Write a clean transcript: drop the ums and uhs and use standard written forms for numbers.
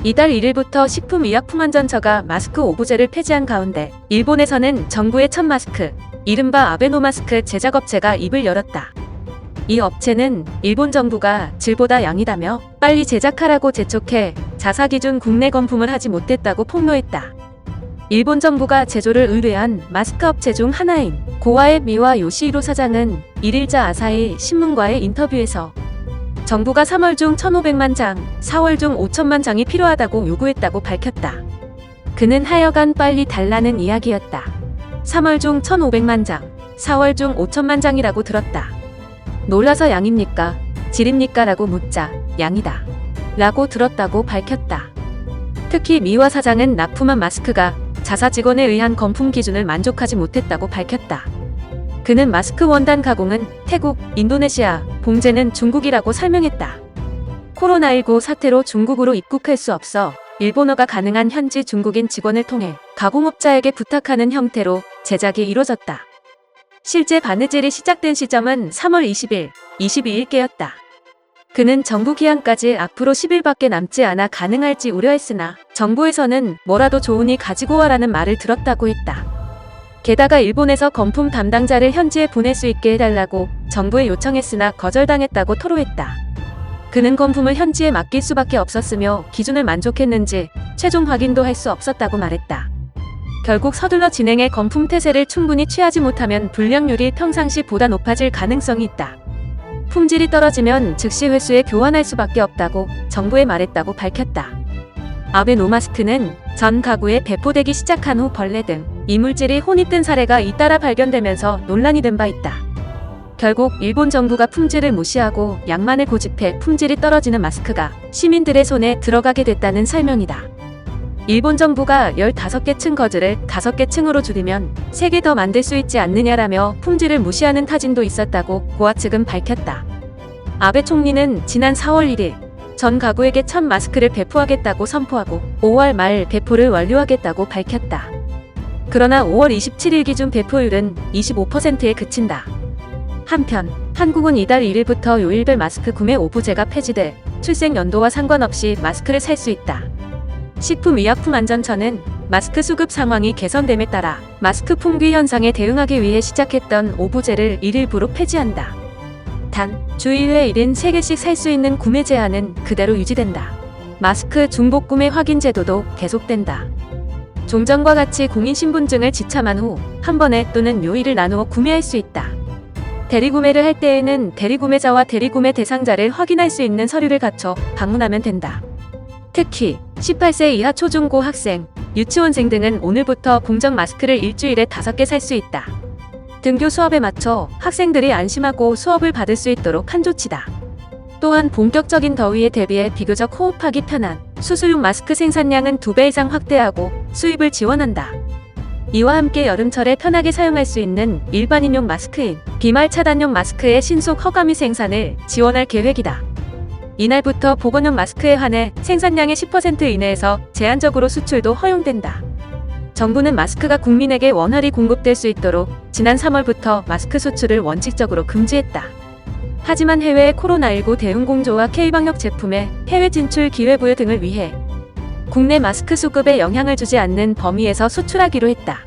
이달 1일부터 식품의약품안전처가 마스크 오부제를 폐지한 가운데 일본에서는 정부의 첫 마스크, 이른바 아베노마스크 제작업체가 입을 열었다. 이 업체는 일본 정부가 질보다 양이다며 빨리 제작하라고 재촉해 자사기준 국내 검품을 하지 못했다고 폭로했다. 일본 정부가 제조를 의뢰한 마스크 업체 중 하나인 고아의 미와 요시히로 사장은 1일자 아사히 신문과의 인터뷰에서 정부가 3월 중 1,500만 장, 4월 중 5천만 장이 필요하다고 요구했다고 밝혔다. 그는 하여간 빨리 달라는 이야기였다. 3월 중 1,500만 장, 4월 중 5천만 장이라고 들었다. 놀라서 양입니까? 질입니까? 라고 묻자 양이다. 라고 들었다고 밝혔다. 특히 미와 사장은 납품한 마스크가 자사 직원에 의한 검품 기준을 만족하지 못했다고 밝혔다. 그는 마스크 원단 가공은 태국, 인도네시아, 봉제는 중국이라고 설명했다. 코로나19 사태로 중국으로 입국할 수 없어 일본어가 가능한 현지 중국인 직원을 통해 가공업자에게 부탁하는 형태로 제작이 이뤄졌다. 실제 바느질이 시작된 시점은 3월 20일, 22일께였다. 그는 정부 기한까지 앞으로 10일밖에 남지 않아 가능할지 우려했으나 정부에서는 뭐라도 좋으니 가지고 와라는 말을 들었다고 했다. 게다가 일본에서 검품 담당자를 현지에 보낼 수 있게 해달라고 정부에 요청했으나 거절당했다고 토로했다. 그는 검품을 현지에 맡길 수밖에 없었으며 기준을 만족했는지 최종 확인도 할 수 없었다고 말했다. 결국 서둘러 진행해 검품 태세를 충분히 취하지 못하면 불량률이 평상시보다 높아질 가능성이 있다. 품질이 떨어지면 즉시 회수해 교환할 수밖에 없다고 정부에 말했다고 밝혔다. 아베노마스크는 전 가구에 배포되기 시작한 후 벌레 등 이물질이 혼입된 사례가 잇따라 발견되면서 논란이 된 바 있다. 결국 일본 정부가 품질을 무시하고 양만을 고집해 품질이 떨어지는 마스크가 시민들의 손에 들어가게 됐다는 설명이다. 일본 정부가 15개 층 거즈를 5개 층으로 줄이면 3개 더 만들 수 있지 않느냐라며 품질을 무시하는 타진도 있었다고 고아 측은 밝혔다. 아베 총리는 지난 4월 1일 전 가구에게 첫 마스크를 배포하겠다고 선포하고 5월 말 배포를 완료하겠다고 밝혔다. 그러나 5월 27일 기준 배포율은 25%에 그친다. 한편 한국은 이달 1일부터 요일별 마스크 구매 오부제가 폐지돼 출생 연도와 상관없이 마스크를 살 수 있다. 식품의약품안전처는 마스크 수급 상황이 개선됨에 따라 마스크 품귀 현상에 대응하기 위해 시작했던 오부제를 1일부로 폐지한다. 단, 주 1회 1인 3개씩 살 수 있는 구매 제한은 그대로 유지된다. 마스크 중복 구매 확인 제도도 계속된다. 종전과 같이 공인신분증을 지참한 후 한 번에 또는 요일을 나누어 구매할 수 있다. 대리구매를 할 때에는 대리구매자와 대리구매 대상자를 확인할 수 있는 서류를 갖춰 방문하면 된다. 특히 18세 이하 초중고 학생, 유치원생 등은 오늘부터 공적 마스크를 일주일에 5개 살 수 있다. 등교 수업에 맞춰 학생들이 안심하고 수업을 받을 수 있도록 한 조치다. 또한 본격적인 더위에 대비해 비교적 호흡하기 편한 수술용 마스크 생산량은 2배 이상 확대하고 수입을 지원한다. 이와 함께 여름철에 편하게 사용할 수 있는 일반인용 마스크인 비말 차단용 마스크의 신속 허가 및 생산을 지원할 계획이다. 이날부터 보건용 마스크에 한해 생산량의 10% 이내에서 제한적으로 수출도 허용된다. 정부는 마스크가 국민에게 원활히 공급될 수 있도록 지난 3월부터 마스크 수출을 원칙적으로 금지했다. 하지만 해외의 코로나19 대응 공조와 K방역 제품의 해외 진출 기회 부여 등을 위해 국내 마스크 수급에 영향을 주지 않는 범위에서 수출하기로 했다.